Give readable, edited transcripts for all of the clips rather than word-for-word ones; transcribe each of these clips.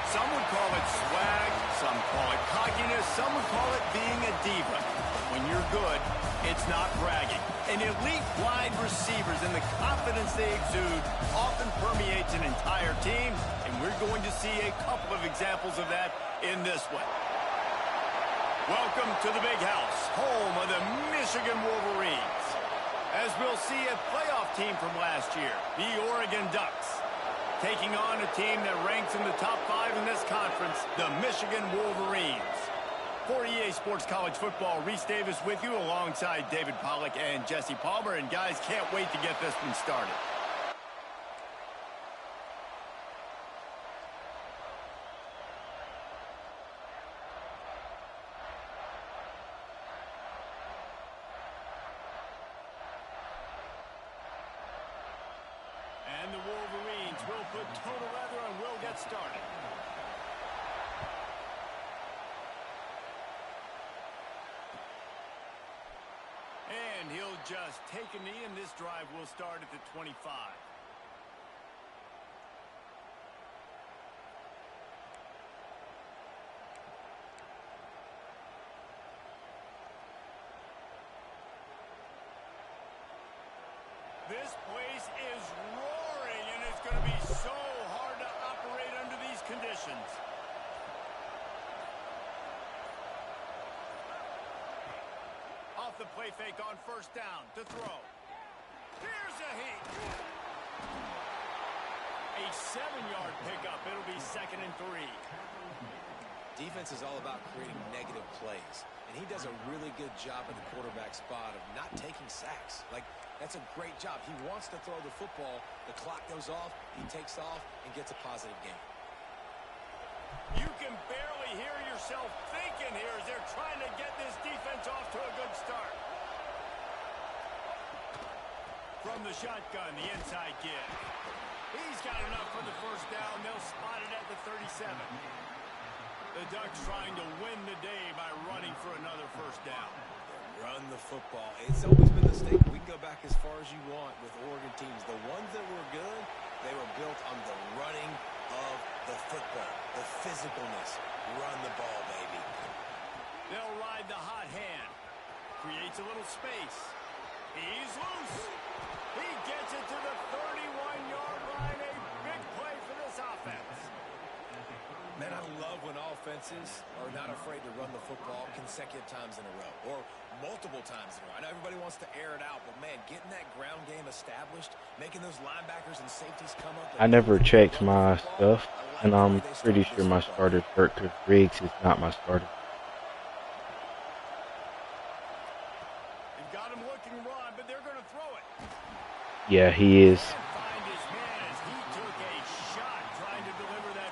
Some would call it swag, some call it cockiness, some would call it being a diva. When you're good, it's not bragging. And elite wide receivers and the confidence they exude often permeates an entire team, and we're going to see a couple of examples of that in this one. Welcome to the Big House, home of the Michigan Wolverines. As we'll see, a playoff team from last year, the Oregon Ducks, taking on a team that ranks in the top 5 in this conference, the Michigan Wolverines. For EA Sports College Football, Reese Davis with you alongside David Pollack and Jesse Palmer. And guys, can't wait to get this one started. And the Wolverines will put total leather and will get started. And he'll just take a knee, and this drive will start at the 25. This place is roaring, and it's going to be so hard to operate under these conditions. Off the play fake on first down to throw. Here's a heat. A 7-yard pickup. It'll be 2nd and 3. Defense is all about creating negative plays, and he does a really good job at the quarterback spot of not taking sacks. Like, that's a great job. He wants to throw the football. The clock goes off. He takes off and gets a positive gain. You can barely hear yourself thinking here as they're trying to get this defense off to a good start. From the shotgun, the inside give. He's got enough for the first down. They'll spot it at the 37. The Ducks trying to win the day by running for another first down. Run the football. It's always been the staple. We can go back as far as you want with Oregon teams. The ones that were good, they were built on the running of the football, the physicalness. Run the ball, baby. They'll ride the hot hand. Creates a little space. He's loose. He gets it to the 31-yard line. A big play for this offense. Man, I love when offenses are not afraid to run the football consecutive times in a row or multiple times in a row. I know everybody wants to air it out, but, man, getting that ground game established, making those linebackers and safeties come up. I never checked my stuff, and I'm pretty sure my starter's hurt because Riggs is not my starter. They've got him looking run, but they're going to throw it. Yeah, he is.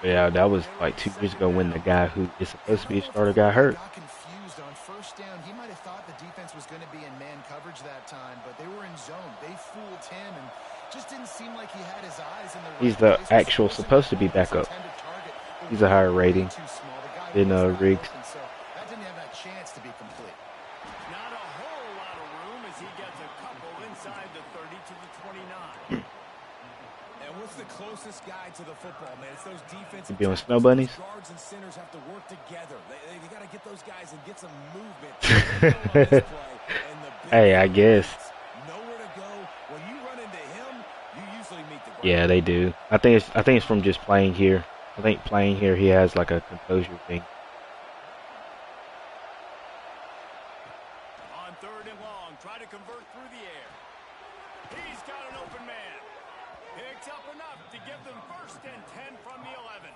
Yeah, that was like 2 years ago when the guy who is supposed to be a starter got hurt. Got confused on first down. He might have thought the defense was going to be in man coverage that time, but they were in zone. They fooled him and just didn't seem like he had his eyes in the right He's the place. actual supposed to be backup. He's a higher rating than Riggs. So that didn't have that chance to be complete. Not a whole lot of room as he gets a couple inside the 30 to the 29. And what's the closest guy to the football, man? It's those defensive You be on snow bunnies? guards and centers have to work together. They got to get those guys and get some movement. Hey, I guess. Nowhere to go. When you run into him, you usually meet the ground. Yeah, they do. I think it's from just playing here. I think playing here he has like a composure thing. On 3rd and long, try to convert through the air. He's got an open man. Picks up enough to give them 1st and 10 from the 11.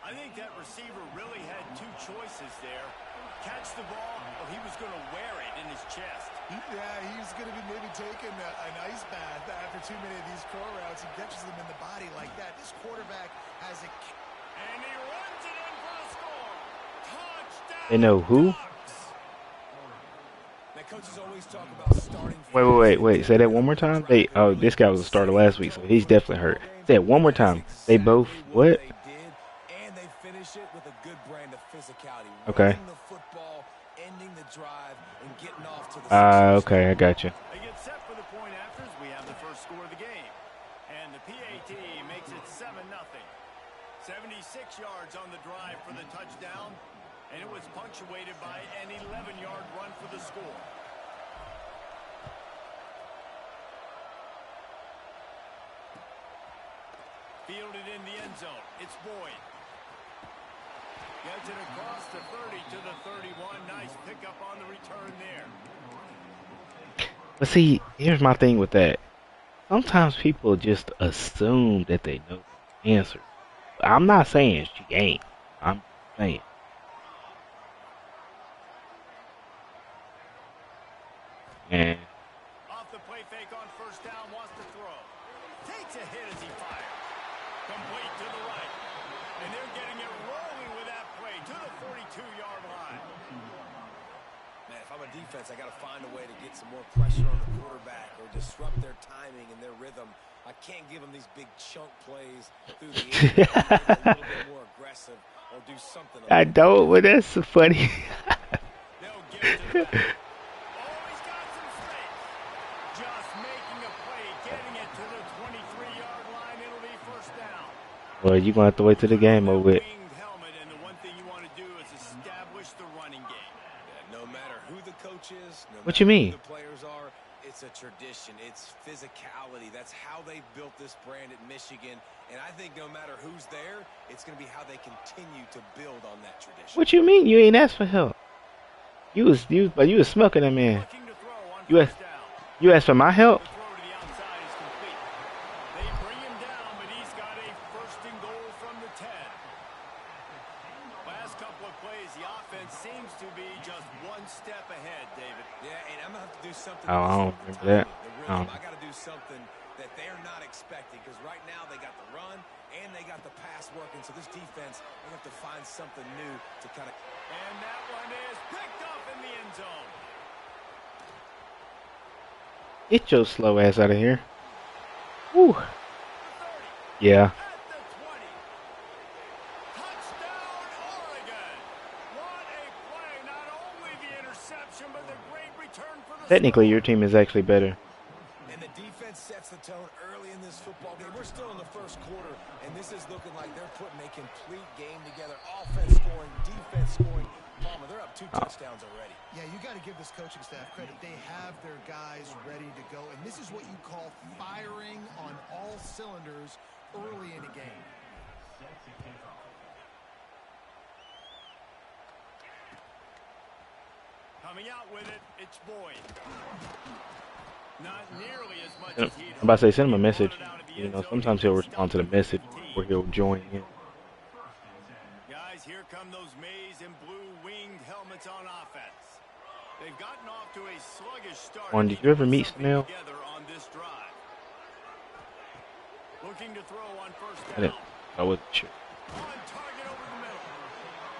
I think that receiver really had 2 choices there. Catch the ball, or he was going to wear it in his chest. Yeah, he's going to be maybe taking an ice bath after too many of these core routes. He catches them in the body like that. This quarterback has a... And he runs it in for the score. Touchdown. They know who? Now, coaches always talk about starting... Wait. Say that one more time. This guy was a starter last week, so he's definitely hurt. Say it one more time. They both what? They did, and they finish it with a good brand of physicality. Okay. Running the football, ending the drive, and getting off to the Okay, I got you. They get set for the point afters. We have the first score of the game. And the PAT makes it 7-0. 76 yards on the drive for the touchdown, and it was punctuated by an 11-yard run for the score. Fielded in the end zone. It's Boyd. Gets it across the 30 to the 31. Nice pickup on the return there. But see, here's my thing with that. Sometimes people just assume that they know the answer. I'm not saying she ain't. I'm saying. And Off the play fake on first down, wants to throw. Takes a hit as he fires. Complete to the right. And they're getting it rolling with that play to the 42-yard line. Man, if I'm a defense, I got to find a way to get some more pressure on the quarterback or disrupt their timing and their rhythm. I can't give them these big chunk plays through the air. A little bit more aggressive or do something. I don't, but that's so funny. They'll give it to the back. Oh, he's got some space. Just making a play, getting it to the 23-yard line. It'll be first down. Well, you're going to have to wait till the game over with. Winged helmet, and the one thing you want to do is establish the running game. Yeah, no matter who the coach is, no What you matter mean? who the players are, it's a tradition. It's physicality. That's how they built this brand at Michigan. And I think no matter who's there, it's going to be how they continue to build on that tradition. What you mean? You ain't asked for help. You was smoking that man. Looking to throw on You first down. asked for my help. The throw to the outside is complete. They bring him down, but he's got a first and goal from the 10. Last couple of plays, the offense seems to be just one step ahead, David. Yeah, and I'm going to have to do something. Oh, I don't remember that. I got to do something that they're not expecting because right now they got the run and they got the pass working. So this defense, they have to find something new to kind of. And that one is picked up in the end zone. Get your slow ass out of here. Whew. 30. Yeah. At the 20. Touchdown, Oregon. What a play. Not only the interception, but the great return for the Technically, score. your team is actually better. And the defense sets the tone early in this football game. We're still in the first quarter, and this is looking like they're putting a complete game together. Offense scoring, defense scoring. Palmer, they're up 2 touchdowns already. Yeah, you got to give this coaching staff credit. They have their guys ready to go, and this is what you call firing on all cylinders early in a game. Coming out with it, it's Boyd. Not nearly as much I'm as he'd about to say, hoped. send him a He message. brought it out of the You end know, zone. sometimes He he'll was respond to the stuck with message the team. or he'll join in. Guys, here come those maize and blue winged helmets on offense. They've gotten off to a sluggish start. Juan, did you ever meet Snell? Together on this drive. Looking to throw on first I down. wasn't sure. On target over the middle.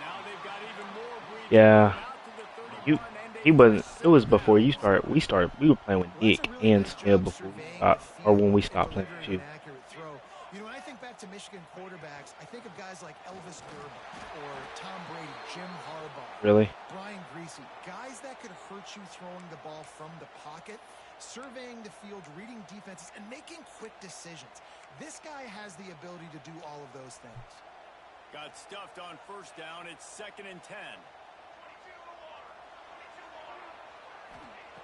Now they've got even more breathing. Yeah. Out to the 31, You, and he a wasn't. It was first before down. you started. We were playing with Well, that's Nick a really and nice Snell job before we surveying stopped, the or when field we and stopped playing with delivering you. an accurate throw. You know, when I think back to Michigan quarterbacks, I think of guys like Elvis Durbin or Tom Brady, Jim Harbaugh, Really? Brian Griese, guys that could hurt you throwing the ball from the pocket, surveying the field, reading defenses, and making quick decisions. This guy has the ability to do all of those things. Got stuffed on first down. It's 2nd and 10.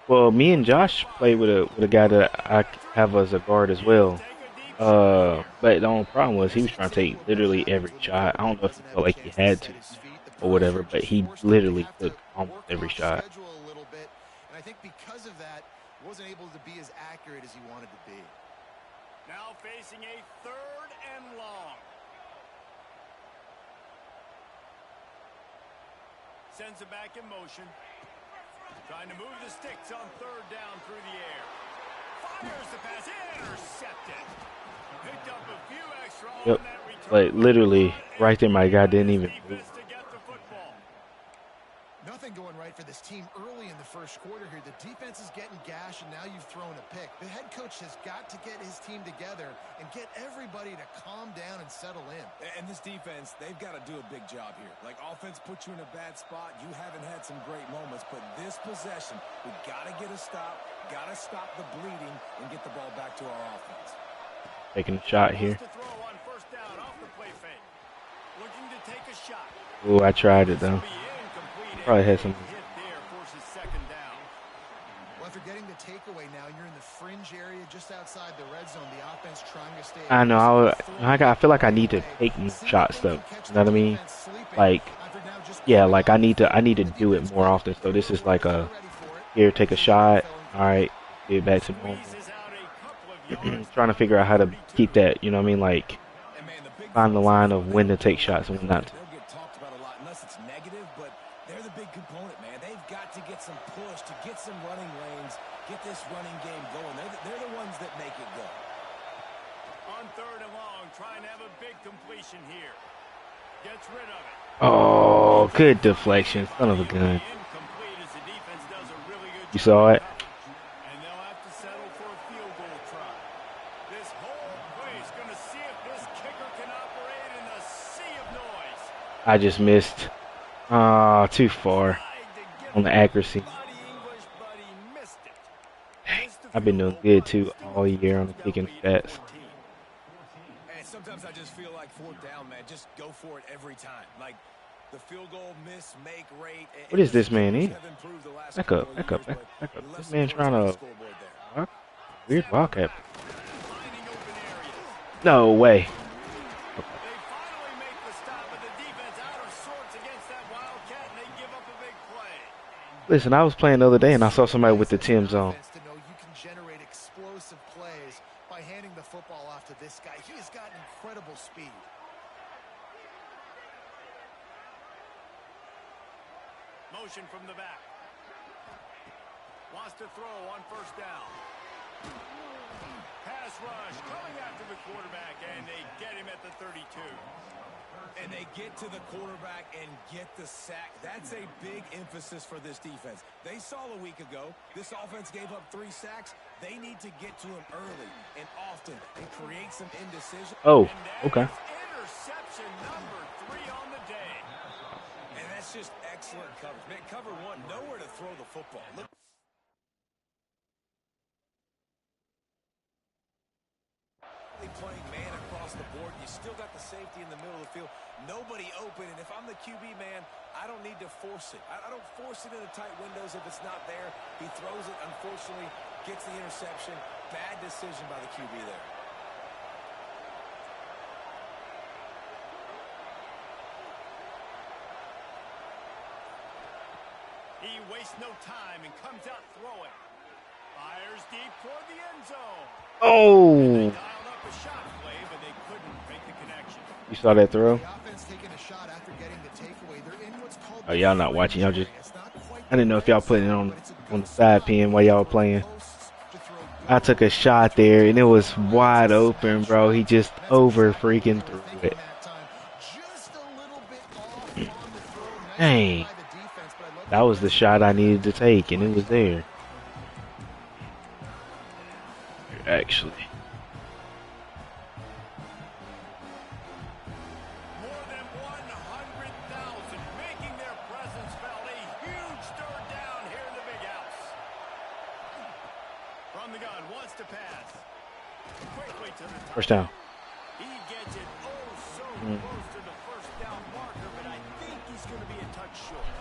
Well, me and Josh played with a guy that I have as a guard as well. Take a deep But the only problem was he was trying to take literally every shot. I don't know if he felt like he had to or whatever, but he literally took almost every shot. A little bit, and I think because of that, wasn't able to be as accurate as he wanted to be. Now facing a 3rd and long. Sends it back in motion. Trying to move the sticks on 3rd down through the air. Fires the pass. Intercepted. Picked up a few extra Yep. on that return. Like literally right there, my guy didn't even move. Defense to get the football. Nothing going right for this team early in the first quarter here. The defense is getting gashed, and now you've thrown a pick. The head coach has got to get his team together and get everybody to calm down and settle in. And this defense, they've got to do a big job here. Like, offense puts you in a bad spot. You haven't had some great moments, but this possession, we got to get a stop, got to stop the bleeding, and get the ball back to our offense. Taking a shot here. Wants to throw on first down off the play fake. Looking to take a shot. Oh, I tried it This will though. be incomplete. Probably And had a some. big hit there forces second down. Well, after getting the takeaway now, you're in the fringe area just outside the red zone. The offense trying to stay I know. aggressive, I feel like I right need to away. take more See if shots they though. can catch You the know what I mean? defense sleeping Like, after now just yeah, coming like off the field. I need to The do it defense more got often. it So figured this out is for like us. They're a ready for it. here, take a This is where shot. they're filling All right, get it back to normal. Squeezes out a couple of yards Trying to down figure the out how to 32. keep that. You know what I mean? Like And man, the big find the folks up line front, of they when to don't take get a lot shots of and when credit. not to. They'll get talked about a lot unless it's negative, but they're the big component, man. They've got to get some push, to get some running lanes, get this running game going. They're the ones that make it go. On third and long, trying to have a big completion here. Gets rid of it. Oh, good deflection, son of a gun. Incomplete as the defense does a really good You job saw of it? coverage. And they'll have to settle for a field goal try. This whole place going to see if this kicker can operate in a sea of noise. I just missed. Ah, too far Tried to get on the the accuracy. body English, but he missed it. Dang, Missed the I've been field doing goal, good but too still all with a year on the touchdown kicking lead at stats. 14. And sometimes I just feel like fourth down, man. Just go for it every time. Like the field goal miss, make rate. What is this man in? Have improved the last Back couple up, of back years, up, back but up. we left This some man points trying on the to scoreboard there. walk. Weird wildcat. Finding open areas. No way. They finally make the stop, but the defense out of sorts against that Wildcat, and they give up a big play. Listen, I was playing the other day and I saw somebody with the Tim zone. To know you can generate explosive plays by handing the football off to this guy. He has got incredible speed. Motion from the back. Wants to throw on first down. Pass rush coming after the quarterback, and they get him at the 32. And they get to the quarterback and get the sack. That's a big emphasis for this defense. They saw a week ago, this offense gave up 3 sacks. They need to get to him early and often and create some indecision. Oh, And that okay. is interception number 3 on the day. And that's just excellent coverage. Man, cover one, nowhere to throw the football. Look. Playing man across the board. You still got the safety in the middle of the field. Nobody open. And if I'm the QB, man, I don't need to force it. I don't force it into tight windows if it's not there. He throws it, unfortunately, gets the interception. Bad decision by the QB there. He wastes no time and comes out throwing. Fires deep toward the end zone. They Oh, dialed up a shot play, but they couldn't make the connection. you saw that throw? The offense taking a shot after getting the takeaway. They're in what's called Oh, y'all not watching. Y'all just. It's not quite I didn't know if y'all putting it but it's a on good the side pin while y'all were playing. posts to throw I good took a shot there and it was wide open, bro. He just That's over exactly freaking what they were threw thinking it. that time. Just a little bit off on the throw. Nice Dang. play by the defense, but I love That was the shot I needed to take, and it was there. Actually. More than 100,000 making their presence felt. A huge third down here in the big house. From the gun, wants to pass. Quickly to the top. First down. He gets it so close to the first down marker, but I think he's going to be a touch short.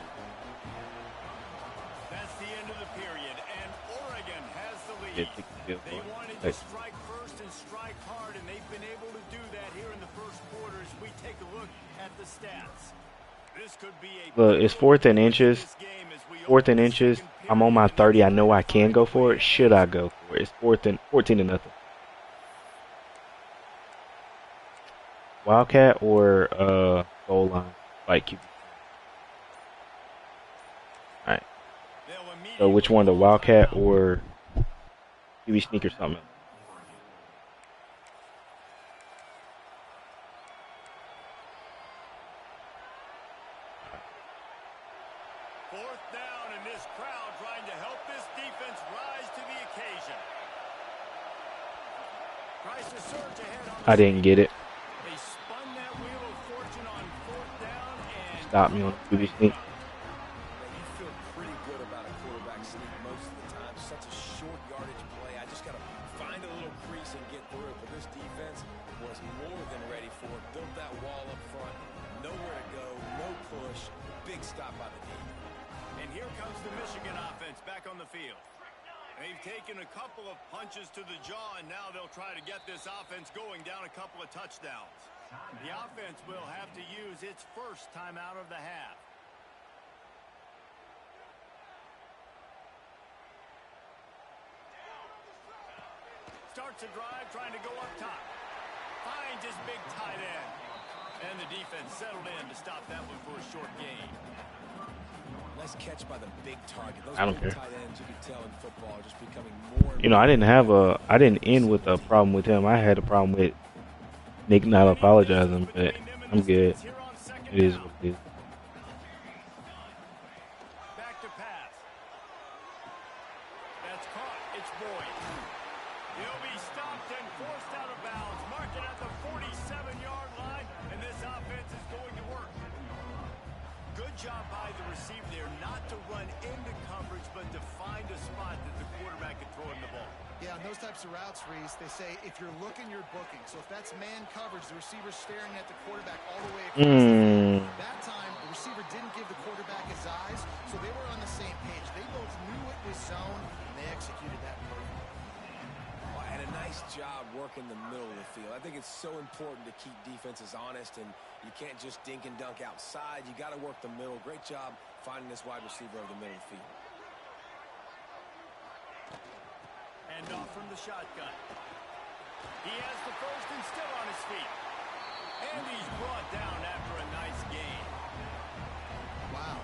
That's the end of the period, and Oregon has the Yeah, lead. take the field They goal. wanted Hey. to strike first and strike hard, and they've been able to do that here in the first quarter as we take a look at the stats. This could be a Look, it's fourth and inches. this game as we Fourth open and the inches. second I'm on my period, and 30. I it's know I can go for it. find a way Should I go for it? It's 14 to nothing. Wildcat or goal line, like QB. All right. They'll So which one, the immediately call Wildcat timeout. or QB sneak or something? Fourth down, and this crowd trying to help this defense rise to the occasion. Tries to surge ahead on the I didn't get it. They spun that wheel of fortune on fourth down and Stop me on QB sneak. Man, you feel pretty good about a quarterback sneak most of the time. Such a short yardage play. I just got to find a little crease and get through it. But this defense was more than ready for it. Built that wall up front. Big stop by the D. And here comes the Michigan offense back on the field. They've taken a couple of punches to the jaw, and now they'll try to get this offense going down a couple of touchdowns. The offense will have to use its first timeout of the half. Starts a drive trying to go up top. Finds his big tight end. And the defense settled in to stop that one for a short gain. Nice catch by the big target. Those I don't big care. tight ends, you can tell in football, are just becoming more and You know, I didn't end with a problem with him. I had a problem with Nick not apologizing, but I'm good. It is what it is. Back to pass. That's caught. It's Boyd. He'll be stopped and forced out of bounds. Mark it at the 47-yard line, and this offense is going to work. Good job by the receiver there, not to run into coverage, but to find a spot that the quarterback can throw him the ball. Yeah, on those types of routes, Reese, they say if you're looking, you're booking. So if that's man coverage, the receiver's staring at the quarterback all the way across the field. That time, the receiver didn't give the quarterback his eyes, so they were on the same page. They both knew it was zone, and they executed that perfectly. Well, and a nice job working the middle of the field. I think it's so important to keep defenses honest, and you can't just dink and dunk outside. You got to work the middle. Great job finding this wide receiver over the middle of the field. And off from the shotgun. He has the first and still on his feet. And he's brought down after a nice gain. Wow.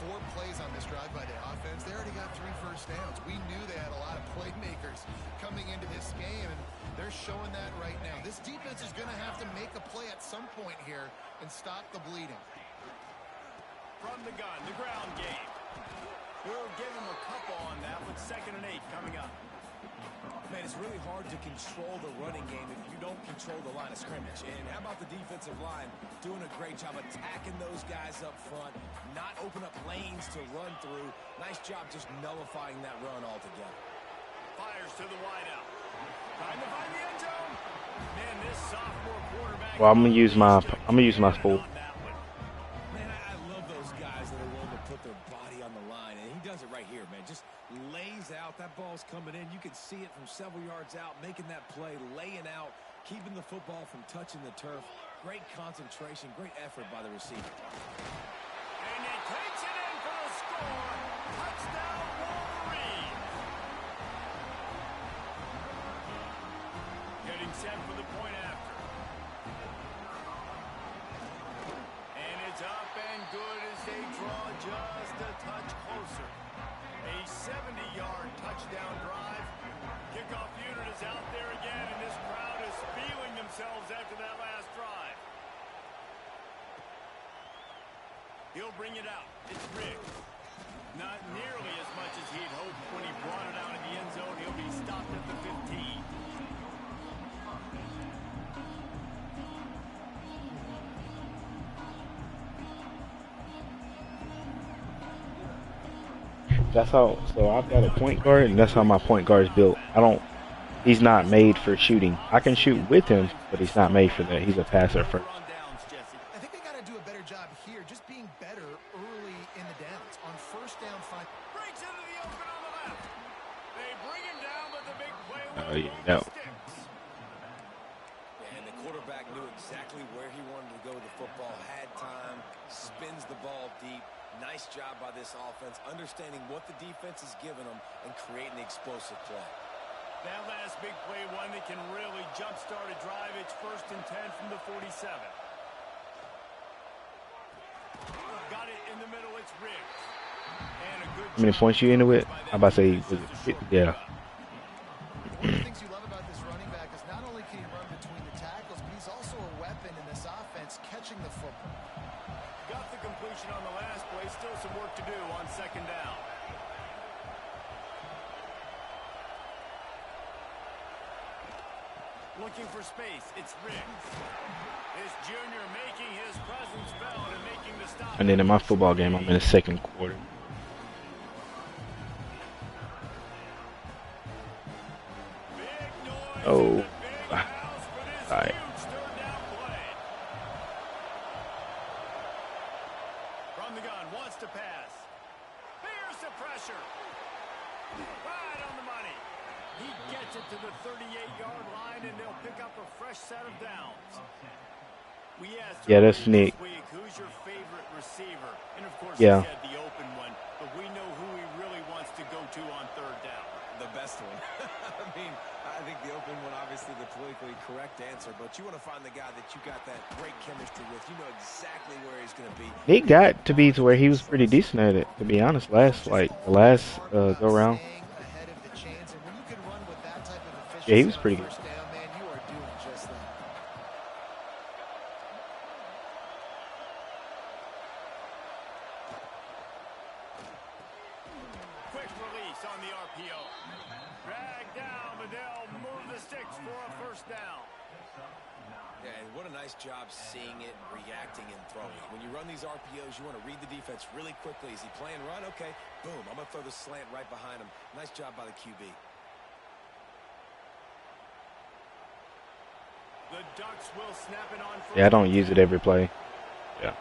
4 plays on this drive by the offense. They already got 3 first downs. We knew they had a lot of playmakers coming into this game, and they're showing that right now. This defense is going to have to make a play at some point here and stop the bleeding. From the gun, the ground game. We'll give him a couple on that with 2nd and 8 coming up. Man, it's really hard to control the running game if you don't control the line of scrimmage. And how about the defensive line doing a great job attacking those guys up front, not open up lanes to run through. Nice job just nullifying that run altogether. Fires to the wideout. Trying to find the end zone. Man, this sophomore quarterback. Well, I'm gonna use my full. Man, I love those guys that are willing to put their body on the line, and he does it right here, man. Just lays out. That ball's coming in. You can see it from several yards out, making that play, laying out, keeping the football from touching the turf. Great concentration, great effort by the receiver. And he takes it in for the score. Touchdown, Wolverine. Getting set for the point after. And it's up and good as they draw just a touch closer. A 70-yard touchdown drive. Kickoff unit is out there again, and this crowd is feeling themselves after that last drive. He'll bring it out. It's Riggs. Not nearly as much as he'd hoped when he brought it out in the end zone. He'll be stopped at the 15. That's how. So I've got a point guard, and that's how my point guard is built. He's not made for shooting. I can shoot with him, but he's not made for that. He's a passer first. I think they got to do a better job here, just being better early in the downs. On first down, Breaks into the open on the left. They bring him down, but the big play Oh, will yeah, no. sticks. And the quarterback knew exactly where he wanted to go with the football, had time, spins the ball deep. Nice job by this offense, understanding what the defense is giving them and creating the explosive play. That last big play, one that can really jumpstart a drive. It's 1st and 10 from the 47. Got it in the middle. It's Riggs. And a good How many points you into it? I'm about to say, was it 50? Yeah. one of the things you love about this running back is not only can he run between the tackles, but he's also a weapon in this offense, catching the football. Got the completion on the last play. Still some work to do on 2nd down. Looking for space. It's Riggs. His junior making his presence felt and making the stop. And then in my football game, I'm in the 2nd quarter. Big noise Oh. in the big house for this All right. huge third down play. From From the gun, wants to pass. Here's the pressure. Right on the money. He gets it to the 38-yard line, and they'll pick up a fresh set of downs. We asked that's earlier Nick. this week, who's your favorite receiver? And, of course, Yeah. he said the open one, but we know who he really wants to go to on third down. The best one. I mean, I think the open one, obviously the politically correct answer, but you want to find the guy that you got that great chemistry with. You know exactly where he's going to be. Nick got to be to where he was pretty decent at it, to be honest. The last go round. Yeah, he was pretty good. Quick release on the RPO. Drag down, but they'll move the sticks for a first down. Yeah, and what a nice job seeing it, reacting, and throwing. When you run these RPOs, you want to read the defense really quickly. Is he playing run? Okay, boom. I'm going to throw the slant right behind him. Nice job by the QB. The Ducks will snap it on. Yeah, I don't use it every play. Yeah.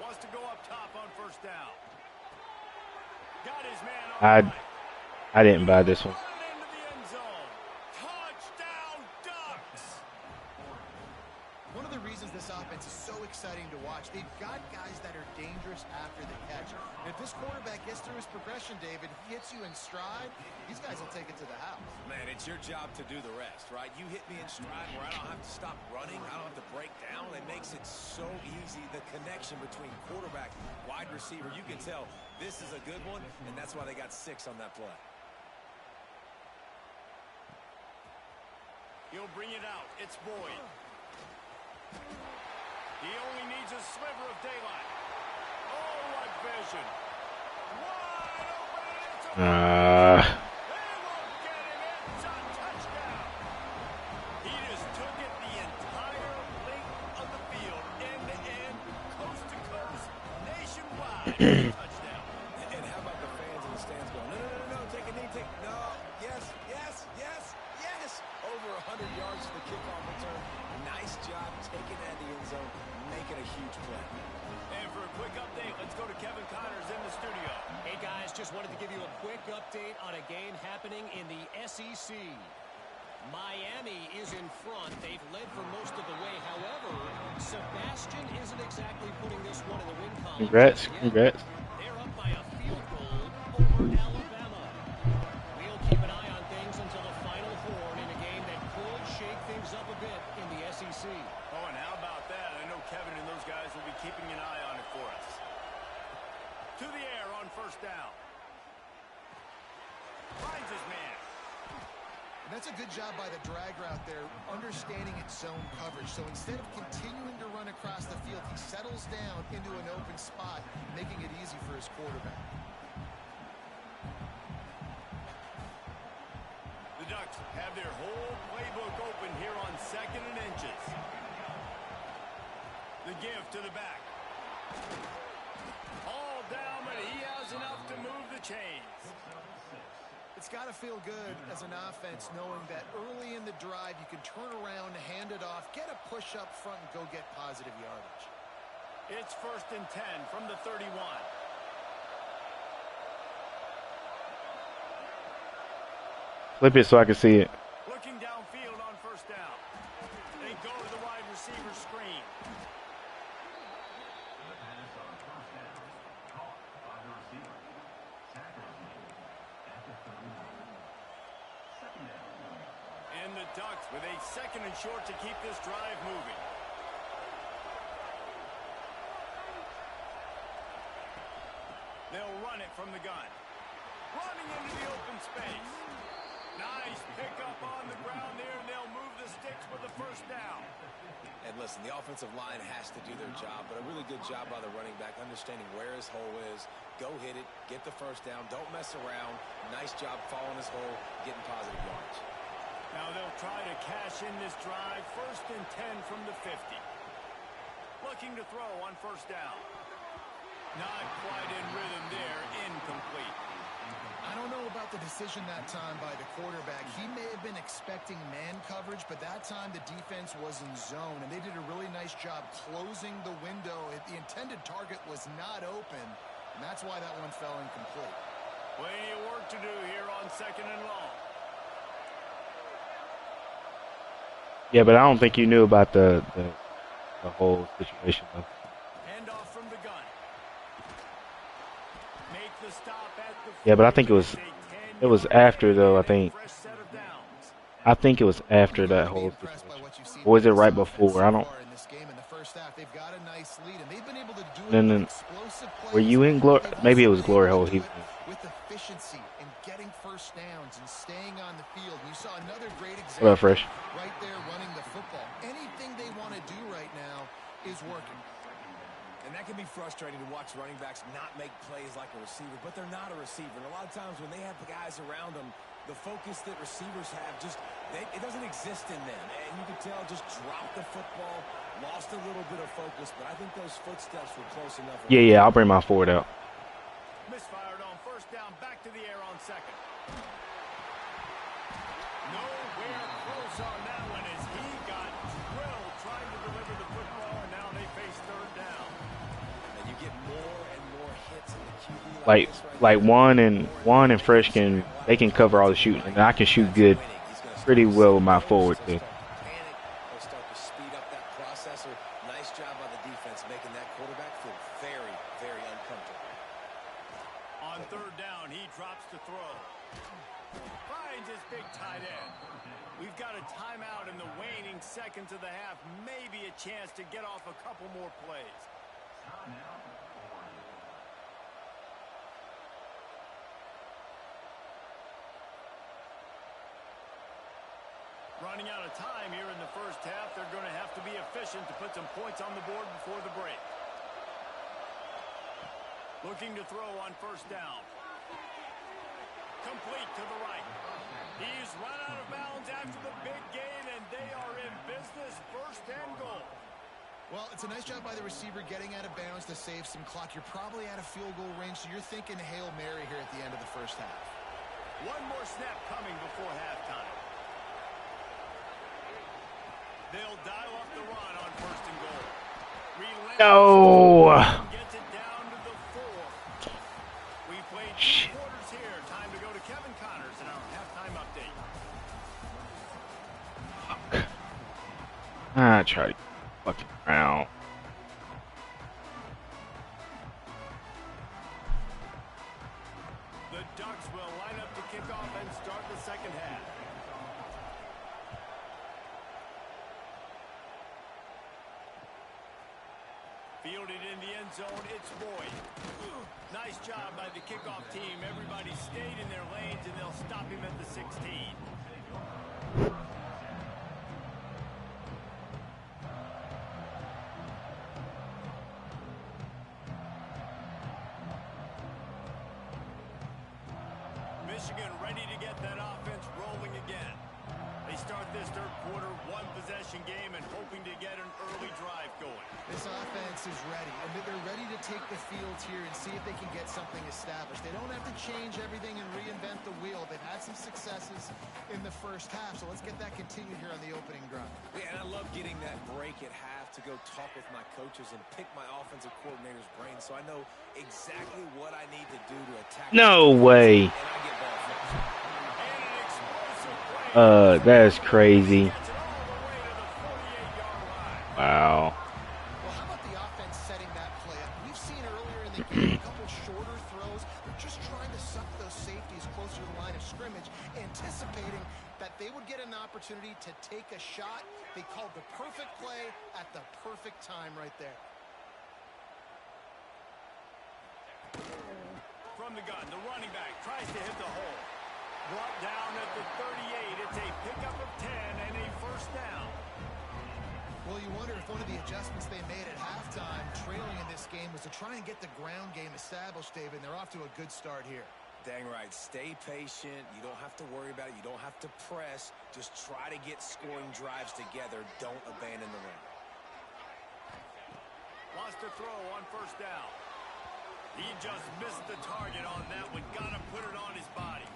Wants to go up top on first down. Got his man on I didn't buy this one. into the end zone. Touchdown, Ducks! One of the reasons this offense is so exciting to watch, they've got guys that are dangerous after the catch. And if this quarterback gets through his progression, David, hits you in stride, these guys will take it to the house. Man, it's your job to do the rest, right? You hit me in stride where I don't have to stop running. I don't have to break down. It makes it so easy. The connection between quarterback, wide receiver, you can tell this is a good one, and that's why they got 6 on that play. He'll bring it out. It's Boyd. He only needs a sliver of daylight. Oh, what vision. Wide open, and it's a... They won't get him. It's a touchdown. He just took it the entire length of the field, end to end, coast to coast, nationwide. Touchdown. And how about the fans in the stands going, no, take a knee, no, yes. Over 100 yards to the kickoff return. Nice job taking that in the end zone, making a huge play. And for a quick update, let's go to Kevin Connors in the studio. Hey, guys, just wanted to give you a quick update on a game happening in the SEC. Miami is in front. They've led for most of the way. However, Sebastian isn't exactly putting this one in the win column. Congrats. They're up by a field goal over Alabama. We'll keep an eye on things until the final horn in a game that could shake things up a bit in the SEC. Oh, and how about that? I know Kevin and those guys will be keeping an eye on it for us. To the air on first down. Finds his man. And that's a good job by the drag route there, understanding its zone coverage. So instead of continuing to run across the field, he settles down into an open spot, making it easy for his quarterback. The Ducks have their whole playbook open here on 2nd and inches. The give to the back. All down, but he has enough to move the chains. It's got to feel good as an offense knowing that early in the drive you can turn around, hand it off, get a push up front, and go get positive yardage. It's 1st and 10 from the 31. Flip it so I can see it. Looking downfield on first down. They go to the wide receiver screen. And the Ducks with a 2nd and short to keep this drive moving. They'll run it from the gun. Running into the open space. Nice pickup on the ground there, and they'll move the sticks with the first down. And listen, the offensive line has to do their job, but a really good job by the running back, understanding where his hole is. Go hit it, get the first down, don't mess around. Nice job following his hole, getting positive yards. Now they'll try to cash in this drive. 1st and 10 from the 50. Looking to throw on first down. Not quite in rhythm there, incomplete. I don't know about the decision that time by the quarterback. He may have been expecting man coverage, but that time the defense was in zone, and they did a really nice job closing the window. The intended target was not open, and that's why that one fell incomplete. Plenty of work to do here on 2nd and long. Yeah, but I don't think you knew about the whole situation though. Hand off from the gun. Make the stop at the Yeah, but I think it was after though. I think it was after that whole situation. Or was it right before? I don't. Then were you in glory? Maybe it was glory hole. He with efficiency and getting first downs and staying on the field. You saw another great example. What up, Fresh? Right there running the football. Anything they want to do right now is working. And that can be frustrating to watch running backs not make plays like a receiver, but they're not a receiver. And a lot of times when they have the guys around them, the focus that receivers have it doesn't exist in them. And you can tell just dropped the football, lost a little bit of focus, but I think those footsteps were close enough. Yeah, I'll bring my forward out. Misfired on first down, back to the air on 2nd. Nowhere close on that one as he got drilled trying to deliver the football, and now they face 3rd down. And you get more and more hits in the QB like Juan and Fresh can cover all the shooting, and I can shoot good, pretty well with my forward too. They'll start to speed up that process. Nice job by the defense making that quarterback feel very, very uncomfortable. On 3rd down, he drops to throw. Finds his big tight end. We've got a timeout in the waning seconds of the half. Maybe a chance to get off a couple more plays. Running out of time here in the first half. They're going to have to be efficient to put some points on the board before the break. Looking to throw on first down. Complete to the right. He's run out of bounds after the big gain, and they are in business. 1st and goal. Well, it's a nice job by the receiver getting out of bounds to save some clock. You're probably out of field goal range, so you're thinking Hail Mary here at the end of the first half. One more snap coming before halftime. They'll dial up the run on 1st and goal. No. Gets it down to the 4. We played 2 quarters here. Time to go to Kevin Connors in our halftime update. I try to fucking around. The Ducks will line up to kick off and start the 2nd half. Fielded in the end zone, it's Boyd. Nice job by the kickoff team. Everybody stayed in their lanes, and they'll stop him at the 16. Michigan ready to get that offense rolling again. They start this 3rd quarter, 1-possession game, and hoping to get an early drive going. This offense is ready, and they're ready to take the field here and see if they can get something established. They don't have to change everything and reinvent the wheel. They've had some successes in the first half, so let's get that continued here on the opening drive. Yeah, and I love getting that break at half to go talk with my coaches and pick my offensive coordinator's brain so I know exactly what I need to do to attack. No way. That is crazy. Wow. Well, how about the offense setting that play up? We've seen earlier in the game a couple shorter throws. They're just trying to suck those safeties closer to the line of scrimmage, anticipating that they would get an opportunity to take a shot. They called the perfect play at the perfect time right there. From the gun, the running back tries to hit the hole. Brought down at the 38. It's a pickup of 10 and a 1st down. Well, you wonder if one of the adjustments they made at halftime, trailing in this game, was to try and get the ground game established, David, and they're off to a good start here. Dang right. Stay patient. You don't have to worry about it. You don't have to press. Just try to get scoring drives together. Don't abandon the run. Wants to throw on 1st down. He just missed the target on that one. Got to put it on his body.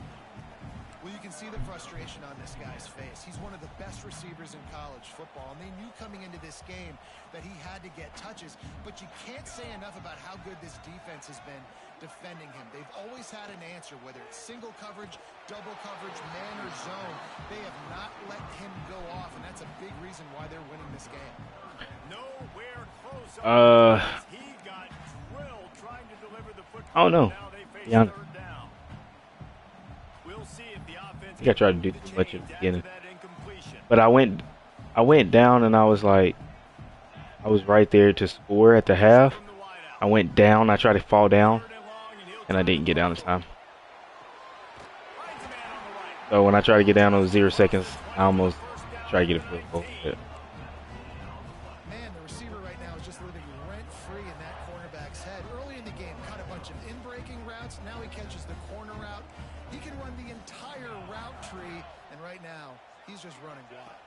Well, you can see the frustration on this guy's face. He's one of the best receivers in college football, and they knew coming into this game that he had to get touches, but you can't say enough about how good this defense has been defending him. They've always had an answer, whether it's single coverage, double coverage, man or zone. They have not let him go off, and that's a big reason why they're winning this game. Nowhere close. He got drilled trying to deliver the football. I don't know. Now they face Yeah. third down. We'll see if the offense I think I tried to do can too much at the change beginning. after that incompletion. But I went down and I was like, I was right there to score at the half. From the wideout. I went down. I tried to fall down, Third and long, and he'll and I try didn't to get down in go. time. Finds a man on the right. So when I tried to get down, it was 0 seconds. I almost tried to get a field goal. But Man, the receiver right now is just living rent-free in that cornerback's head. Early in the game, caught a bunch of in-breaking routes. Now he catches the corner route. He can run the entire route tree, and right now, he's just running wild.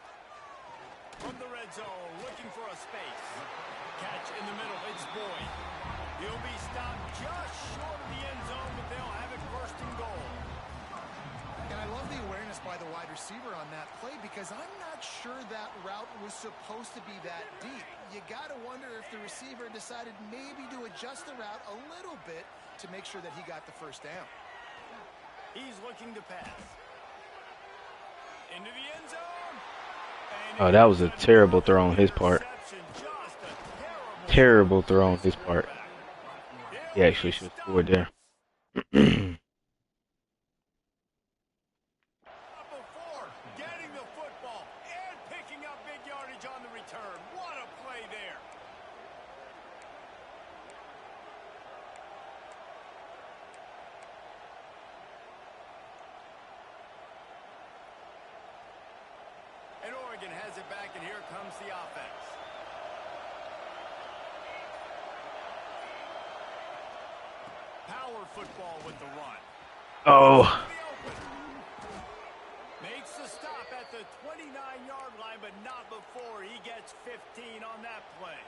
From the red zone, looking for a space. Catch in the middle, it's Boyd. He'll be stopped just short of the end zone, but they'll have it first and goal. And I love the awareness by the wide receiver on that play because I'm not sure that route was supposed to be that deep. You got to wonder if the receiver decided maybe to adjust the route a little bit to make sure that he got the first down. He's looking to pass. Into the end zone. oh, that was a terrible throw on his part. Terrible throw on his part. He actually should have scored there. Before getting the football and picking up big yardage on the return. What a play there. And Oregon has it back, and here comes the offense. Power football with the run. Oh, Makes the stop at the 29-yard line, but not before he gets 15 on that play.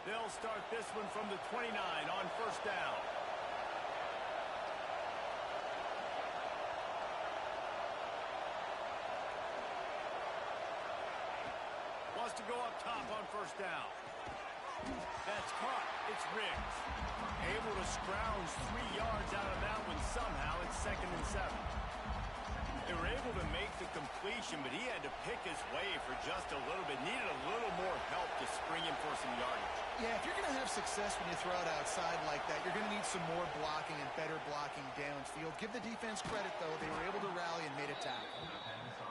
They'll start this one from the 29 on first down. Wants to go up top on first down. That's caught. It's Riggs. Able to scrounge 3 yards out of that one somehow. It's 2nd and 7. They were able to make the completion, but he had to pick his way for just a little bit. Needed a little more help to spring him for some yardage. Yeah, if you're going to have success when you throw it outside like that, you're going to need some more blocking and better blocking downfield. Give the defense credit, though. They were able to rally and made a tackle.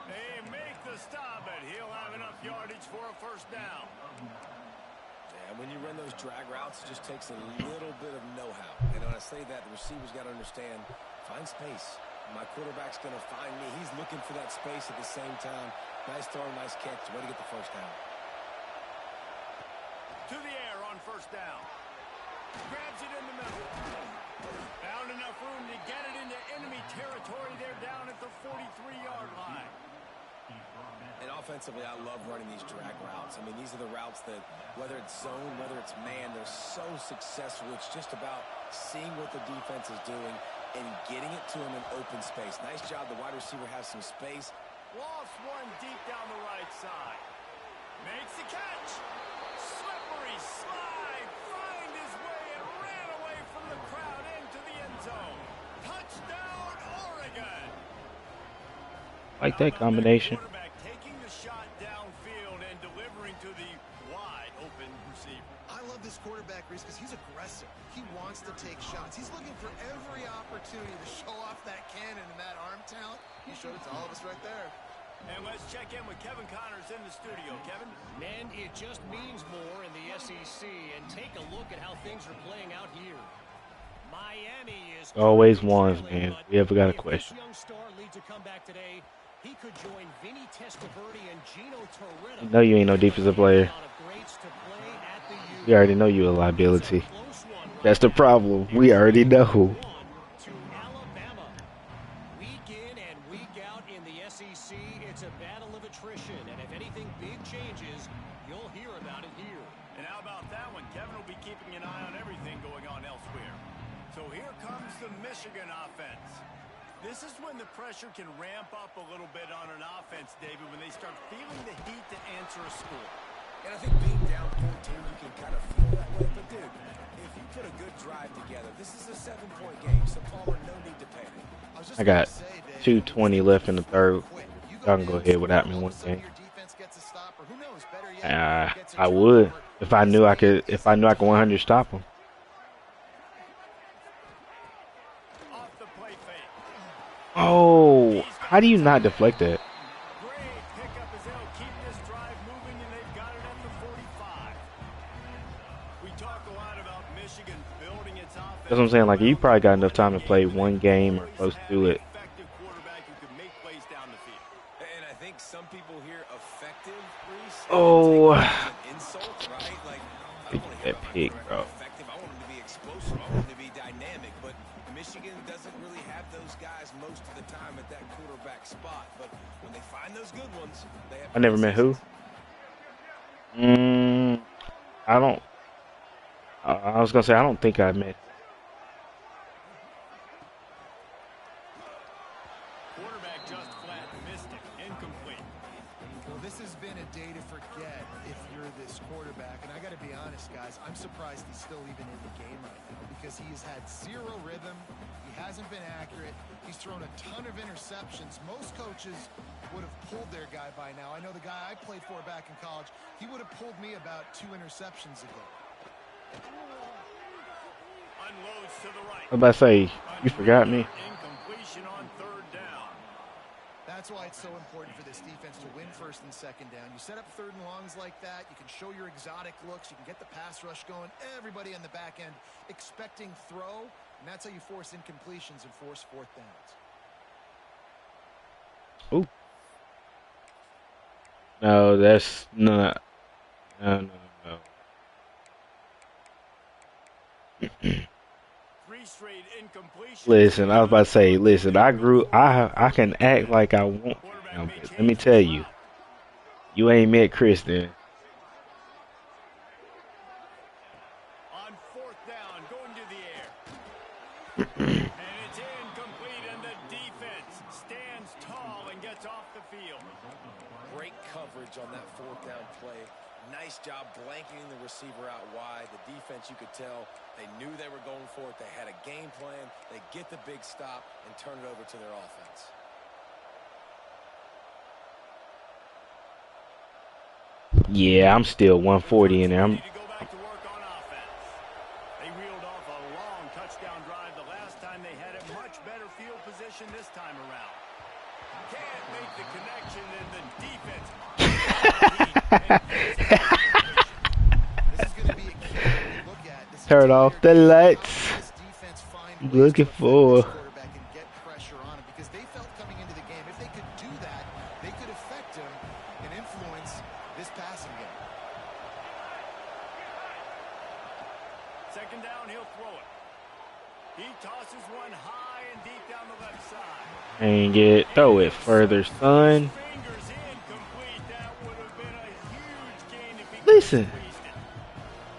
They make the stop, but he'll have enough yardage for a first down. And when you run those drag routes, it just takes a little bit of know-how. And when I say that, the receiver's got to understand, find space. My quarterback's going to find me. He's looking for that space at the same time. Nice throw, nice catch. Way to get the first down. To the air on first down. Grabs it in the middle. Found enough room to get it into enemy territory. They're down at the 43-yard line. And offensively, I love running these drag routes. I mean, these are the routes that, whether it's zone, whether it's man, they're so successful. It's just about seeing what the defense is doing and getting it to him in open space. Nice job. The wide receiver has some space. Lost one deep down the right side. Makes the catch. Slippery slide. Find his way and ran away from the crowd into the end zone. Touchdown, Oregon. like that combination. Quarterback taking the shot downfield and delivering to the wide open receiver. I love this quarterback, Reese, because he's aggressive. He wants to take shots. He's looking for every opportunity to show off that cannon and that arm talent. He showed it to all of us right there. And let's check in with Kevin Connors in the studio. Kevin? Men, it just means more in the SEC. And take a look at how things are playing out here. Miami is Always wants, man. We ever got a if question. This young star leads a comeback today, he could join Vinny Testaverde and Gino Torretta. You know you ain't no defensive player. We already know you a liability. That's the problem. We already know. To Alabama. Week in and week out in the SEC, it's a battle of attrition. And if anything big changes, you'll hear about it here. And how about that one? Kevin will be keeping an eye on everything going on elsewhere. So here comes the Michigan offense. This is when the pressure can ramp up a little bit on an offense, David, when they start feeling the heat to answer a score. And I think being down 14, you can kind of feel that way. But, dude, if you put a good drive together, this is a 7-point game, so Palmer, no need to panic. I got 2:20 left in the third. Y'all can go ahead without me one game. I would if I knew I could. If I knew I could 100 stop them. Oh, how do you not deflect that? Great pickup as they'll keep this drive moving, and they've got it at the 45. We talk a lot about Michigan building its offense. That's what I'm saying. Like, you probably got enough time to play one game or close to it. Effective quarterback who can make plays down the field. And I think some people hear effective, Reese. Oh, Insult, right? Like, I pick don't want to hear that about pick, how bro. effective. I want him to be explosive. I want him to be dynamic. But Michigan doesn't really have those guys most of the time at that quarterback spot. But when they find those good ones, they have. I never met who. I don't. I was gonna say I don't think I met. Quarterback just flat missed it. Incomplete. Well, this has been a day to forget if you're this quarterback. And I got to be honest, guys, I'm surprised he's still even in the game right now because he has had zero rhythm. He hasn't been accurate. He's thrown a ton of interceptions. Most coaches would have pulled their guy by now. I know the guy I played for back in college, he would have pulled me about 2 interceptions ago. Unloads to the right. I was about to say you forgot me. Incompletion on third down. That's why it's so important for this defense to win first and second down. You set up third and longs like that. You can show your exotic looks. You can get the pass rush going. Everybody on the back end expecting throw. And that's how you force incompletions and force fourth downs. Ooh. No, that's not. No. 3 straight incompletions. Listen, I was about to say, listen, I can act like I want. But let me tell you, you ain't met Chris then. On fourth down, going to the air. And it's incomplete, and the defense stands tall and gets off the field. Great coverage on that fourth down play. Nice job blanketing the receiver out wide. The defense, you could tell, they knew they were going for it. They had a game plan. They get the big stop and turn it over to their offense. Yeah, I'm still 140 in there. Need to go back to work on offense. They reeled off a long touchdown drive the last time. They had a much better field position this time around. Can't make the connection, and the defense. This is going to be a key to look at. This Turn off the lights. This defense find I'm ways looking to affect for. this quarterback and get pressure on him because they felt coming into the game if they could do that, they could affect him and influence this passing game. Second down, he'll throw it. He tosses one high and deep down the left side. And get throw it further, son. Fingers incomplete. That would have been a huge gain if he Listen. squeezed it.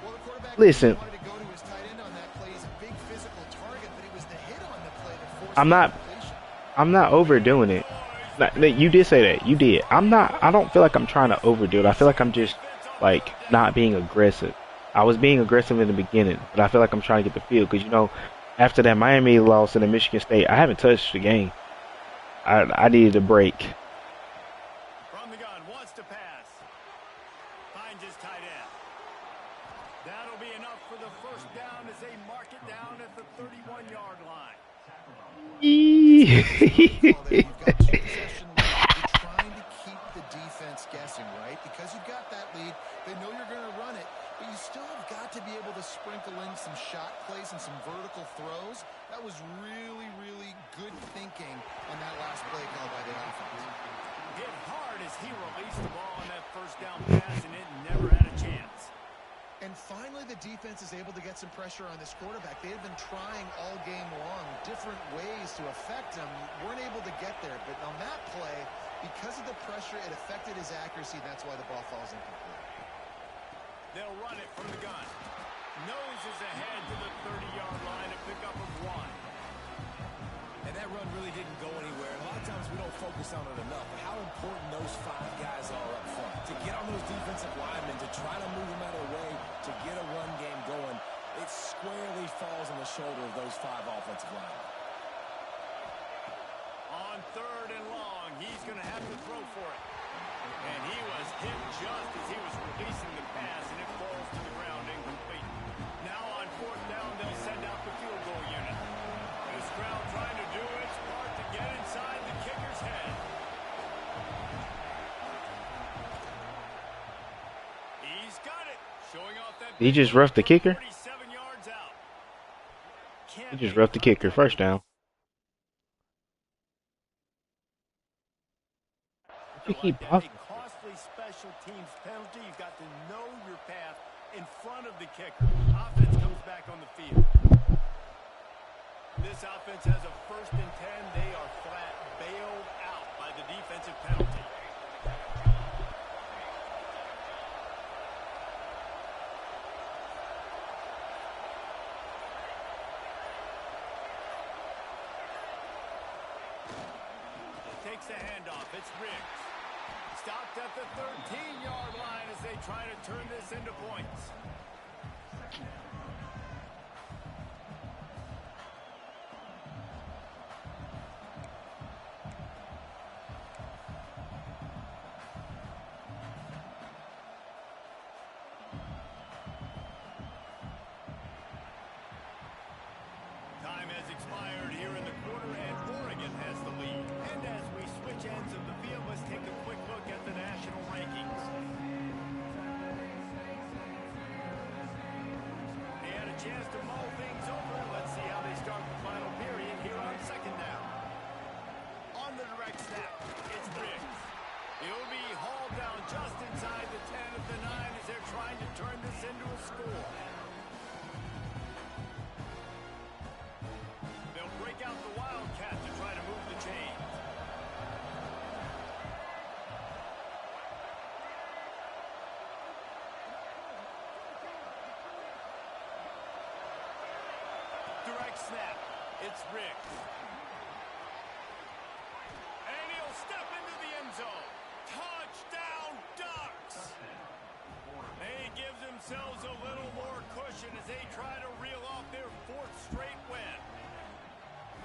Well, the quarterback Listen. wanted to go to his tight end on that play. He's a big physical target, but it was the hit on the play that forced I'm not. the completion. I'm not overdoing it. You did say that. You did. I don't feel like I'm trying to overdo it. I feel like I'm just like not being aggressive. I was being aggressive in the beginning, but I feel like I'm trying to get the field because after that Miami loss and the Michigan State, I haven't touched the game. I needed a break. From the gun, wants to pass. Finds his tight end. That'll be enough for the first down as they mark it down at the 31-yard line. You've got 2 possession lead. You're trying to keep the defense guessing, right? Because you've got that lead, they know you're going to run it, but you still have got to be able to sprinkle in some shot plays and some vertical throws. That was really, really good thinking on that last play call by the offense. Hit hard as he released the ball on that first down pass, and it never had a chance. And finally, the defense is able to get some pressure on this quarterback. They have been trying all game long different ways to affect him. Weren't able to get there. But on that play, because of the pressure, it affected his accuracy. That's why the ball falls incomplete. They'll run it from the gun. Noses ahead to the 30-yard line, a pickup of 1. And that run really didn't go anywhere. And a lot of times we don't focus on it enough. But how important those 5 guys are up front. To get on those defensive linemen, to try to move them out of the way, to get a run game going, it squarely falls on the shoulder of those 5 offensive linemen. On 3rd and long, he's going to have to throw for it. And he was hit just as he was releasing the pass, and it falls to the ground incomplete. Now on 4th down, they'll send out the field goal unit. This crowd trying to do its part to get inside the kicker's head. He's got it. Showing off that. He just roughed the kicker? 47 yards out. He just roughed the kicker. First down. I think he buffed. Costly special teams penalty. You've got to know your path in front of the kicker. Offense comes back on the field. This offense has a 1st and 10. They are flat bailed out by the defensive penalty. Takes the handoff. It's Riggs. Stopped at the 13-yard line as they try to turn this into points. Time has expired here in the quarter, and Oregon has the lead. And as we switch ends of the field, let's take a quick look at the national rankings. They had a chance to mull things over. Let's see how they start the final period here on 2nd down. On the direct snap, it's Riggs. He'll be hauled down just inside the 10 of the 9 as they're trying to turn this into a score. They'll break out the Wildcat to try to move the chains. Direct snap. It's Riggs. And he'll step into the end zone. Touchdown, Ducks! They give themselves a little more cushion as they try to reel off their 4th straight win.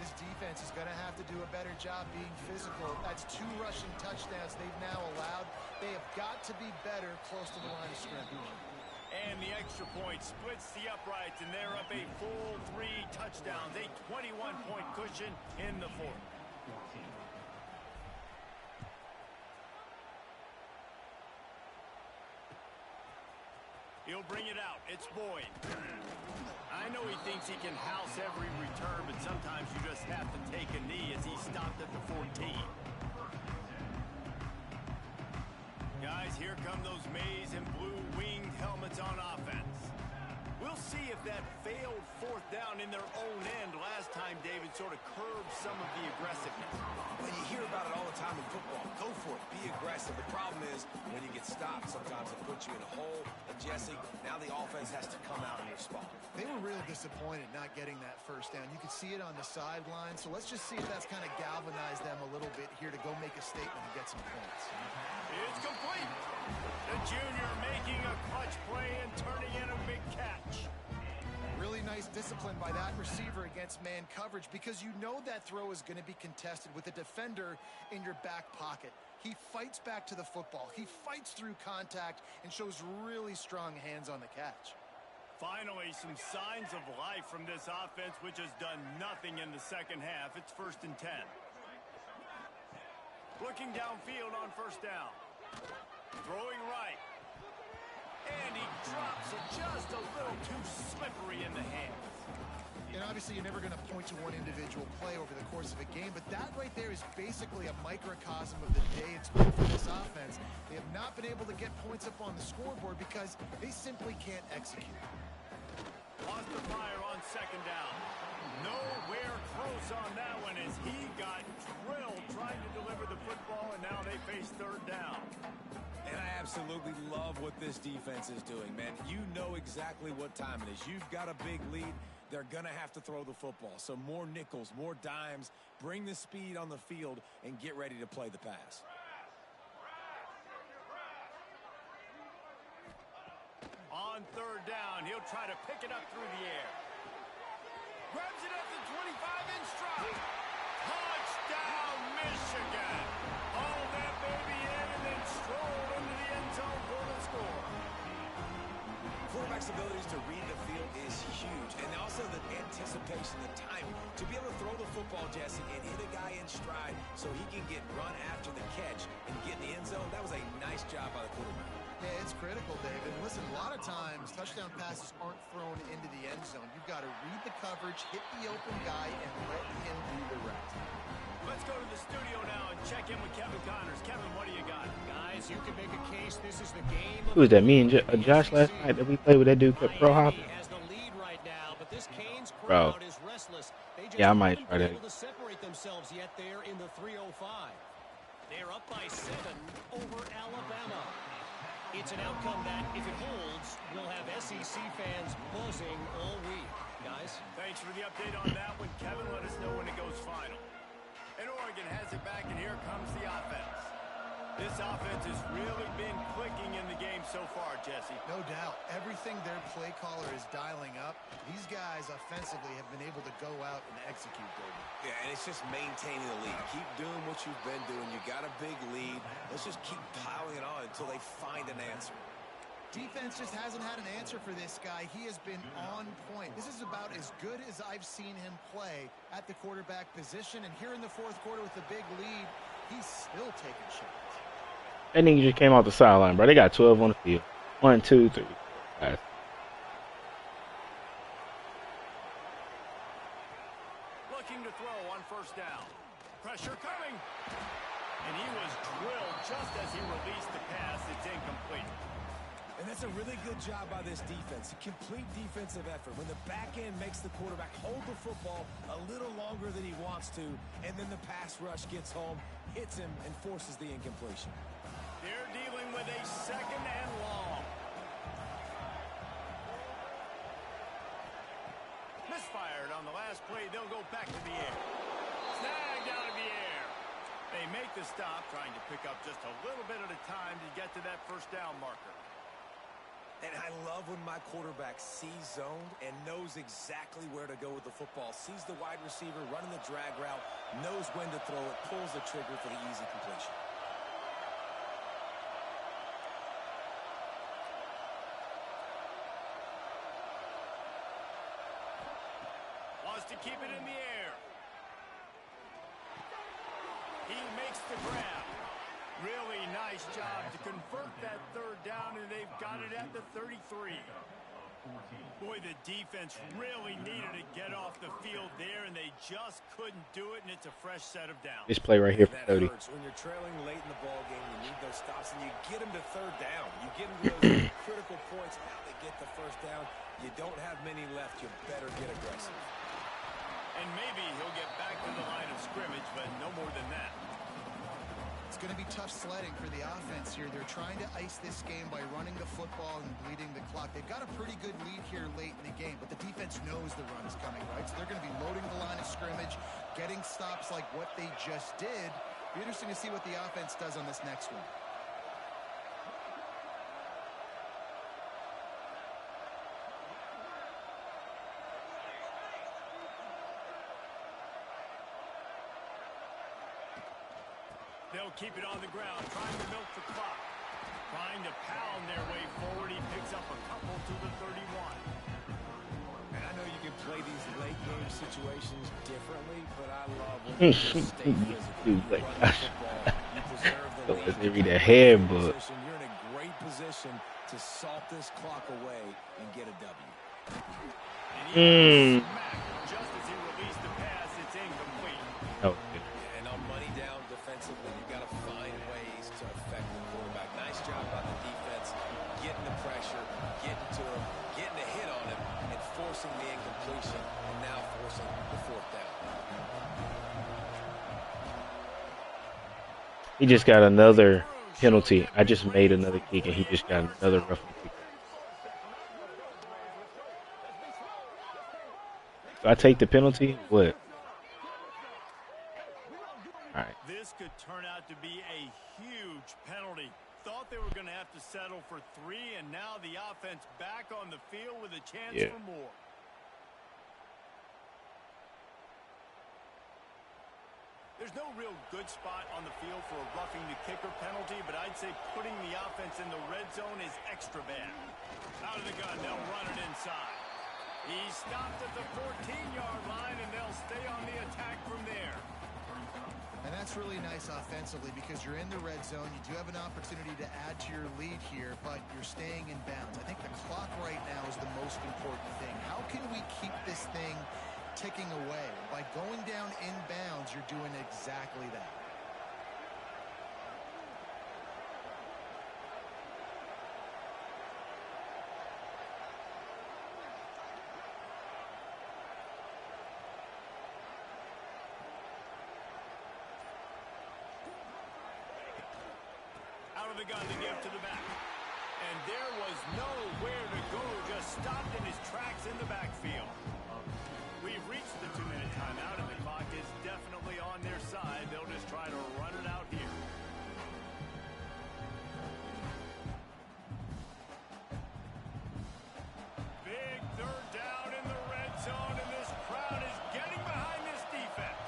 This defense is going to have to do a better job being physical. That's 2 rushing touchdowns they've now allowed. They have got to be better close to the line of scrimmage. And the extra point splits the uprights, and they're up a full 3 touchdowns, a 21-point cushion in the 4th. He'll bring it out. It's Boyd. I know he thinks he can house every return, but sometimes you just have to take a knee as he stopped at the 14. Guys, here come those maize and blue winged helmets on offense. We'll see if that failed 4th down in their own end last time, David, sort of curbed some of the aggressiveness. Well, you hear about it all the time in football. Go for it. Be aggressive. The problem is when you get stopped, sometimes it puts you in a hole. And Jesse, now the offense has to come out and respond. They were real disappointed not getting that 1st down. You could see it on the sideline. So let's just see if that's kind of galvanized them a little bit here to go make a statement and get some points. It's complete. The junior making a clutch play and turning in a big catch. Really nice discipline by that receiver against man coverage because you know that throw is going to be contested with a defender in your back pocket. He fights back to the football. He fights through contact and shows really strong hands on the catch. Finally, some signs of life from this offense, which has done nothing in the 2nd half. It's 1st and 10. Looking downfield on 1st down. Throwing right. And he drops it just a little too slippery in the hands. And obviously you're never going to point to one individual play over the course of a game, but that right there is basically a microcosm of the day it's been for this offense. They have not been able to get points up on the scoreboard because they simply can't execute. Lost the fire on 2nd down. Nowhere close on that one as he got drilled trying to deliver the football, and now they face 3rd down. And I absolutely love what this defense is doing, man. You know exactly what time it is. You've got a big lead. they're going to have to throw the football. So more nickels, more dimes, bring the speed on the field, and get ready to play the pass. On third down, he'll try to pick it up through the air. Grabs it at the 25-inch stride. Touchdown, Michigan. Haul that baby in and then stroll into the end zone for the score. Quarterback's abilities to read the field is huge. And also the anticipation, the time to be able to throw the football, Jesse, and hit a guy in stride so he can get run after the catch and get in the end zone. That was a nice job by the quarterback. Yeah, it's critical, David. Listen, a lot of times touchdown passes aren't thrown into the end zone. You've got to read the coverage, hit the open guy, and let him do the rest. Let's go to the studio now and check in with Kevin Connors. Kevin, what do you got? Guys, you can make a case this is the game. Who was that? Me and Josh last night that we played with. That dude kept pro hopping. Has the lead right now, but this Canes Bro. crowd is restless. They just Yeah, I might haven't try been that. able to separate themselves yet there in the 305. They're up by 7 over Alabama. It's an outcome that, if it holds, will have SEC fans buzzing all week. Guys? Thanks for the update on that one, Kevin. Let us know when it goes final. And Oregon has it back, and here comes the offense. This offense has really been clicking in the game so far, Jesse. No doubt. Everything their play caller is dialing up, these guys offensively have been able to go out and execute, David. Yeah, and it's just maintaining the lead. Keep doing what you've been doing. You got a big lead. Let's just keep piling it on until they find an answer. Defense just hasn't had an answer for this guy. He has been on point. This is about as good as I've seen him play at the quarterback position. And here in the fourth quarter with the big lead, he's still taking shots. That nigga just came off the sideline, bro. They got 12 on the field. 1, 2, 3. Guys. Looking to throw on first down. Pressure coming. And he was drilled just as he released the pass. It's incomplete. And that's a really good job by this defense. A complete defensive effort. When the back end makes the quarterback hold the football a little longer than he wants to, and then the pass rush gets home, hits him, and forces the incompletion. They're dealing with a second and long. Misfired on the last play. They'll go back to the air. Snagged out of the air. They make the stop, trying to pick up just a little bit at a time to get to that first down marker. And I love when my quarterback sees zoned and knows exactly where to go with the football. Sees the wide receiver running the drag route, knows when to throw it, pulls the trigger for the easy completion. Wants to keep it in the air. He makes the grab. Really nice job to convert that third down, and they've got it at the 33. Boy, the defense really needed to get off the field there, and they just couldn't do it, and it's a fresh set of downs. This play right here for 30. Hurts. When you're trailing late in the ball game, you need those stops, and you get them to third down. You get them to those critical points. Now they get the first down. You don't have many left. You better get aggressive. And maybe he'll get back to the line of scrimmage, but no more than that. It's going to be tough sledding for the offense here. They're trying to ice this game by running the football and bleeding the clock. They've got a pretty good lead here late in the game, but the defense knows the run is coming, right? So they're going to be loading the line of scrimmage, getting stops like what they just did. Be interesting to see what the offense does on this next one. They'll keep it on the ground, trying to milk the clock. Trying to pound their way forward. He picks up a couple to the 31. And I know you can play these late game situations differently, but I love when you just stay physical. You run the football, you preserve the lead. They read the handbook. You're in a great position to salt this clock away and get a W. And he smacked just as he released the pass. It's incomplete. Oh, And on money down defensively, you've got to find ways to affect the quarterback. Nice job by the defense, getting the pressure, getting to him, getting a hit on him, and forcing the incompletion, and now forcing the fourth down. he just got another penalty. I just made another kick, and he just got another roughing kick. Do I take the penalty? What? All right. This could turn out to be a huge penalty. Thought they were going to have to settle for 3, and now the offense back on the field with a chance for more. There's no real good spot on the field for a roughing the kicker penalty, but I'd say putting the offense in the red zone is extra bad. Out of the gun, they'll run it inside. He's stopped at the 14-yard line, and they'll stay on the attack from there. And that's really nice offensively because you're in the red zone. You do have an opportunity to add to your lead here, but you're staying in bounds. I think the clock right now is the most important thing. How can we keep this thing ticking away? By going down in bounds, you're doing exactly that. Out of the gun to give to the back. And there was nowhere to go, just stopped in his tracks in the backfield. We've reached the 2-minute timeout, and the clock is definitely on their side. They'll just try to run it out here. Big third down in the red zone, and this crowd is getting behind this defense.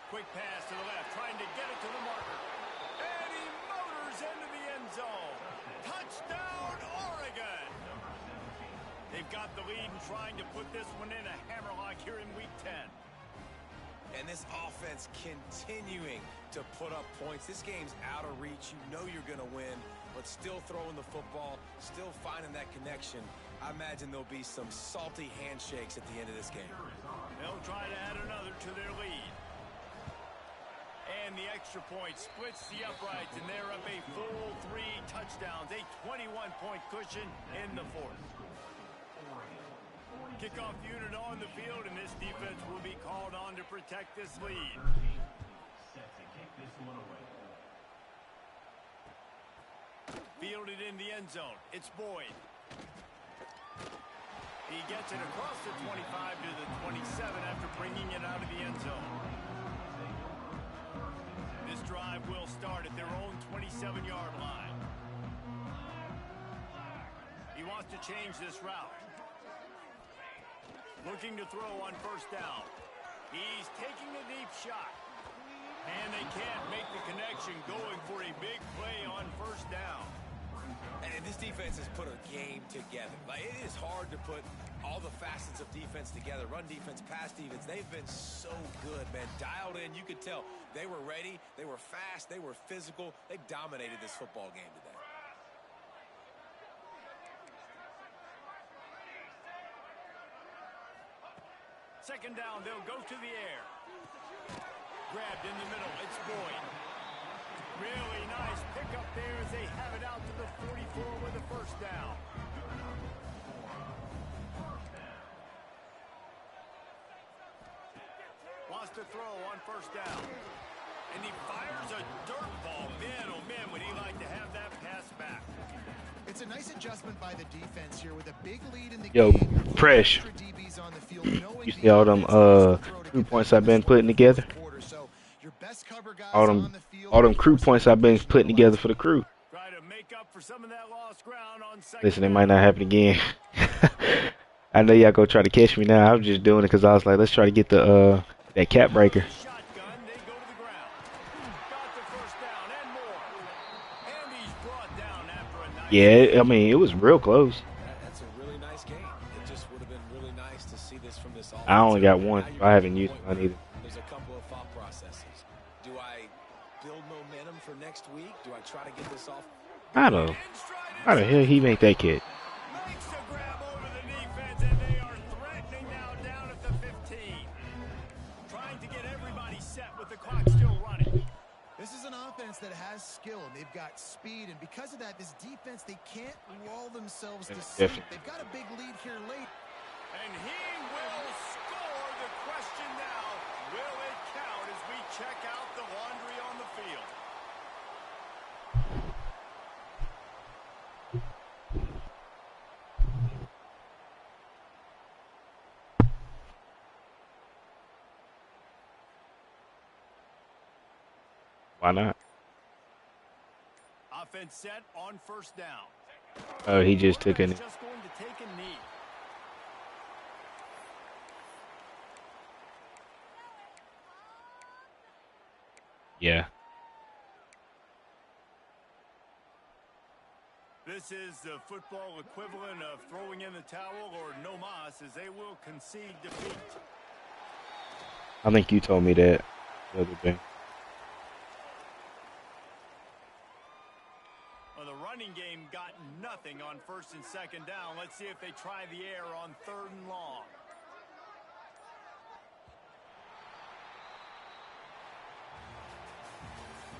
Quick pass to the left, trying to get it to the marker. And he motors into the end zone. Touchdown, Oregon! They've got the lead and trying to put this one in a hammerlock here in Week 10. And this offense continuing to put up points. This game's out of reach. You know you're going to win, but still throwing the football, still finding that connection. I imagine there'll be some salty handshakes at the end of this game. They'll try to add another to their lead. And the extra point splits the uprights, and they're up a full 3 touchdowns, a 21-point cushion in the fourth. Kickoff unit on the field, and this defense will be called on to protect this lead. Fielded in the end zone. It's Boyd. He gets it across the 25 to the 27 after bringing it out of the end zone. This drive will start at their own 27-yard line. He wants to change this route. Looking to throw on first down. He's taking a deep shot. And they can't make the connection, going for a big play on first down. And this defense has put a game together. Like, it is hard to put all the facets of defense together. Run defense, pass defense. They've been so good, man. Dialed in. You could tell they were ready. They were fast. They were physical. They dominated this football game today. Second down, they'll go to the air. Grabbed in the middle, it's Boyd. Really nice pickup there as they have it out to the 44 with a first down. Wants to throw on first down. And he fires a dirt ball. Man, oh man, would he like to have that pass back. It's a nice adjustment by the defense here with a big lead in the Yo, game. Presh. You see all them 3 points I've been putting together? All them crew points I've been putting together for the crew. Try to make up for some of that lost ground on second. Listen, it might not happen again. I know y'all go try to catch me now. I was just doing it because I was like, let's try to get the that cap breaker. Shotgun, they go to the ground. Got the first down and more. And he's brought down after a nice. Yeah, I mean, it was real close. That's a really nice game. It just would have been really nice to see this from this offense. I only got one. I haven't used one either. There's a couple of thought processes. Do I build momentum for next week? Do I try to get this off? I don't know. How the hell he make that kick? Makes a grab over the defense, and they are threatening now down at the 15. Trying to get everybody set with the clock still running. This is an offense that has skill. They've got speed, and because of that, this defense, they can't lull themselves to sleep. They've got a big lead here late. And he will score. The question now, will it count as we check out the laundry on the field? Why not? Offense set on first down. Oh, he just took it. Just going to take a knee. Yeah. This is the football equivalent of throwing in the towel or no mas, as they will concede defeat. I think you told me that the other day. Well, the running game got nothing on first and second down. Let's see if they try the air on third and long.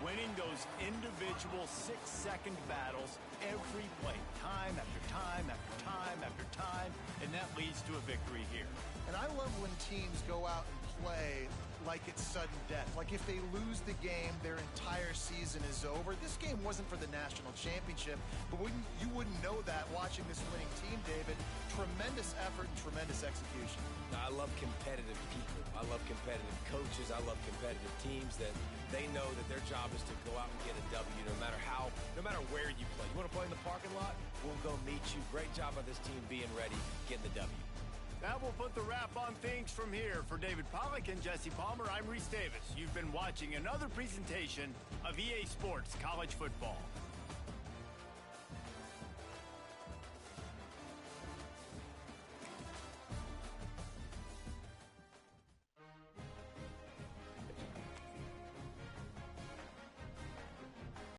Winning those individual 6-second battles every play, time after time after time after time, and that leads to a victory here. And I love when teams go out and play like it's sudden death. Like if they lose the game, their entire season is over. This game wasn't for the national championship, but you wouldn't know that watching this winning team, David. Tremendous effort and tremendous execution. I love competitive people. I love competitive coaches. I love competitive teams that they know that their job is to go out and get a W no matter where you play. You want to play in the parking lot? We'll go meet you. Great job by this team being ready, getting the W. That will put the wrap on things from here. For David Pollack and Jesse Palmer, I'm Reese Davis. You've been watching another presentation of EA Sports College Football.